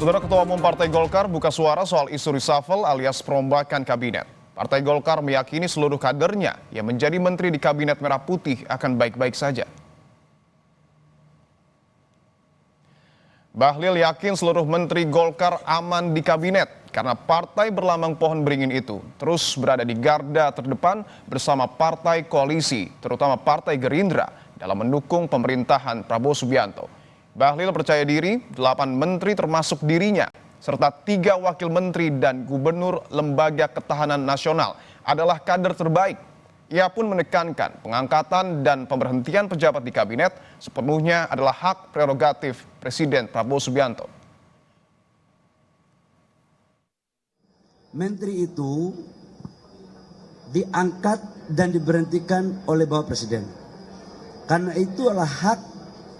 Saudara Ketua Umum Partai Golkar buka suara soal isu reshuffle alias perombakan kabinet. Partai Golkar meyakini seluruh kadernya yang menjadi menteri di Kabinet Merah Putih akan baik-baik saja. Bahlil yakin seluruh menteri Golkar aman di kabinet karena partai berlambang pohon beringin itu terus berada di garda terdepan bersama partai koalisi, terutama Partai Gerindra dalam mendukung pemerintahan Prabowo Subianto. Bahlil percaya diri 8 menteri termasuk dirinya serta 3 wakil menteri dan gubernur Lembaga Ketahanan Nasional adalah kader terbaik. Ia pun menekankan pengangkatan dan pemberhentian pejabat di kabinet sepenuhnya adalah hak prerogatif Presiden Prabowo Subianto. Menteri itu diangkat dan diberhentikan oleh Bapak Presiden. Karena itu adalah hak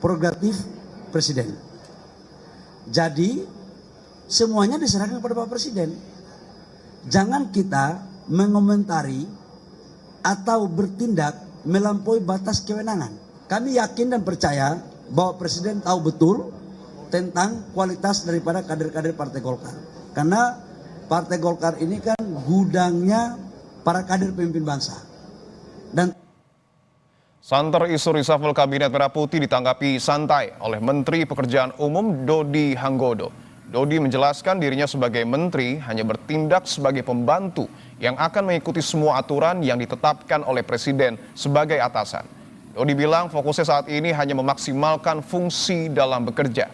prerogatif Presiden. Jadi semuanya diserahkan kepada Bapak Presiden. Jangan kita mengomentari atau bertindak melampaui batas kewenangan. Kami yakin dan percaya bahwa Presiden tahu betul tentang kualitas daripada kader-kader Partai Golkar. Karena Partai Golkar ini kan gudangnya para kader pemimpin bangsa. Dan Santer isu reshuffle Kabinet Merah Putih ditanggapi santai oleh Menteri Pekerjaan Umum Dodi Hanggodo. Dodi menjelaskan dirinya sebagai menteri hanya bertindak sebagai pembantu yang akan mengikuti semua aturan yang ditetapkan oleh Presiden sebagai atasan. Dodi bilang fokusnya saat ini hanya memaksimalkan fungsi dalam bekerja.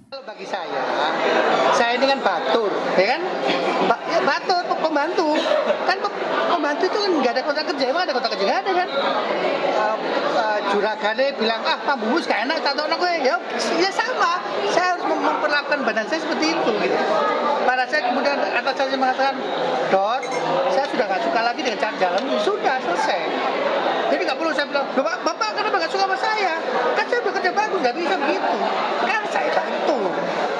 Bagi saya ini kan batur, ya kan? Batur, pembantu. Kan pembantu itu kan nggak ada kontrak kerja, emang ada kontrak kerja nggak ada kan? Juragane bilang, Pak Bungkus gak enak, tak tahu aku ya sama. Saya harus memperlakukan badan saya seperti itu. Gitu. Pada saya kemudian atas saya mengatakan, Dot, saya sudah nggak suka lagi dengan cara jalan, sudah selesai. Jadi nggak perlu saya bilang, Bapak kenapa nggak suka sama saya? Kan saya bekerja bagus, nggak bisa begitu. Kan saya bantu.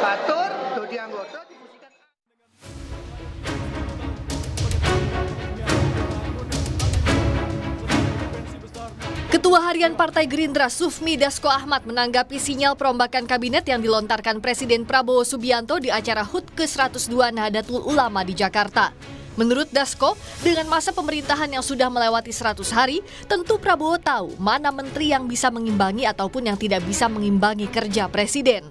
Batur, Dodi Hanggodo difusikan. Ketua Harian Partai Gerindra Sufmi Dasko Ahmad menanggapi sinyal perombakan kabinet yang dilontarkan Presiden Prabowo Subianto di acara HUT ke-102 Nahdlatul Ulama di Jakarta. Menurut Dasko, dengan masa pemerintahan yang sudah melewati 100 hari, tentu Prabowo tahu mana menteri yang bisa mengimbangi ataupun yang tidak bisa mengimbangi kerja Presiden.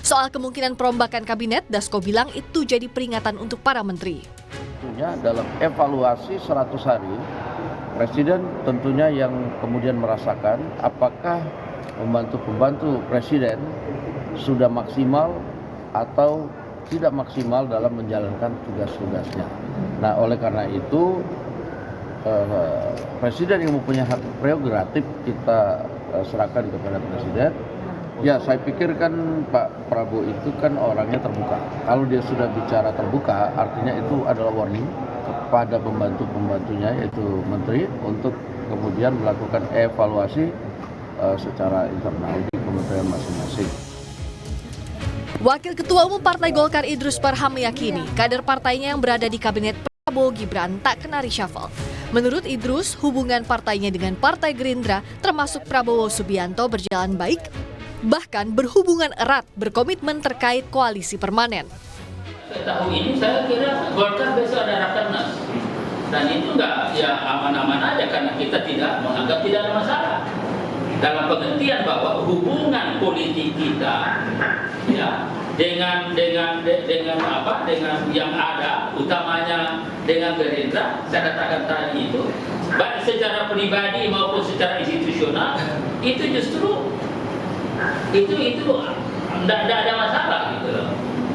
Soal kemungkinan perombakan kabinet, Dasko bilang itu jadi peringatan untuk para menteri. Tentunya dalam evaluasi 100 hari, Presiden tentunya yang kemudian merasakan apakah pembantu-pembantu Presiden sudah maksimal atau tidak maksimal dalam menjalankan tugas-tugasnya. Nah, oleh karena itu Presiden yang mempunyai hak prerogatif kita serahkan kepada Presiden. Ya, saya pikir kan Pak Prabowo itu kan orangnya terbuka. Kalau dia sudah bicara terbuka, artinya itu adalah warning kepada pembantu-pembantunya yaitu menteri untuk kemudian melakukan evaluasi secara internal di kementerian masing-masing. Wakil Ketua Umum Partai Golkar Idrus Marham meyakini kader partainya yang berada di Kabinet Prabowo Gibran tak kena reshuffle. Menurut Idrus, hubungan partainya dengan Partai Gerindra termasuk Prabowo Subianto berjalan baik, bahkan berhubungan erat berkomitmen terkait koalisi permanen. Tahun ini saya kira Golkar besok ada rakernas dan itu enggak ya aman-aman aja karena kita tidak menganggap tidak ada masalah dalam pengertian bahwa hubungan politik kita ya dengan yang ada utamanya dengan Gerindra saya katakan tadi itu baik secara pribadi maupun secara institusional itu justru itu tidak ada masalah gitu loh.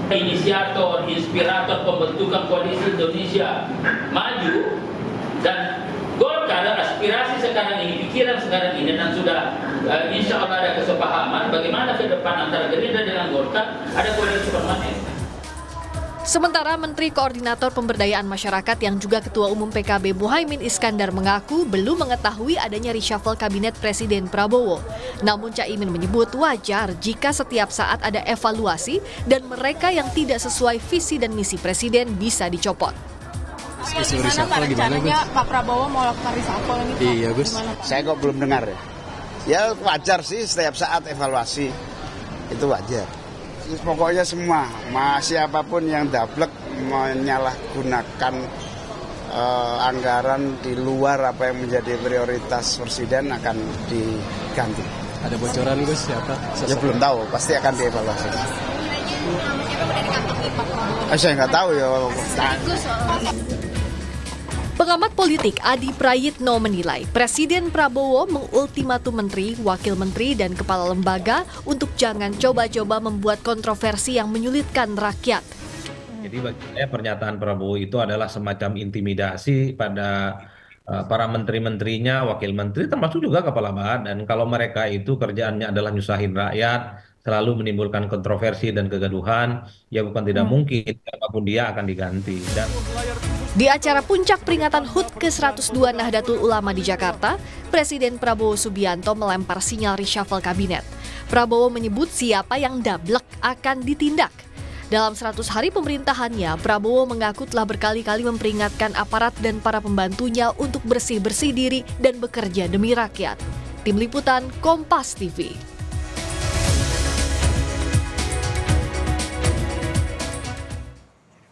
Inisiator, inspirator pembentukan koalisi Indonesia Maju dan Golkar aspirasi sekarang ini, pikiran sekarang ini dan sudah insya Allah ada kesepahaman bagaimana ke depan antara Gerindra dengan Golkar ada koalisi permanen. Sementara Menteri Koordinator Pemberdayaan Masyarakat yang juga Ketua Umum PKB Muhaimin Iskandar mengaku belum mengetahui adanya reshuffle Kabinet Presiden Prabowo. Namun Caimin menyebut wajar jika setiap saat ada evaluasi dan mereka yang tidak sesuai visi dan misi Presiden bisa dicopot. Isu reshuffle gimana Gus? Pak Prabowo mau lakukan reshuffle ini? Iya Gus. Gimana, saya kok belum dengar ya. Ya wajar sih setiap saat evaluasi, itu wajar. Pokoknya semua, siapapun yang dablek menyalahgunakan anggaran di luar apa yang menjadi prioritas presiden akan diganti. Ada bocoran Gus siapa? Ya belum tahu, pasti akan dievaluasi. Saya nggak tahu ya. Pengamat politik Adi Prayitno menilai Presiden Prabowo mengultimatum menteri, wakil menteri, dan kepala lembaga untuk jangan coba-coba membuat kontroversi yang menyulitkan rakyat. Jadi bagi saya pernyataan Prabowo itu adalah semacam intimidasi pada para menteri-menterinya, wakil menteri, termasuk juga kepala badan. Kalau mereka itu kerjaannya adalah nyusahin rakyat, selalu menimbulkan kontroversi dan kegaduhan, ya bukan tidak mungkin siapapun dia akan diganti. Di acara puncak peringatan HUT ke-102 Nahdlatul Ulama di Jakarta, Presiden Prabowo Subianto melempar sinyal reshuffle kabinet. Prabowo menyebut siapa yang dablek akan ditindak. Dalam 100 hari pemerintahannya, Prabowo mengaku telah berkali-kali memperingatkan aparat dan para pembantunya untuk bersih-bersih diri dan bekerja demi rakyat. Tim Liputan Kompas TV.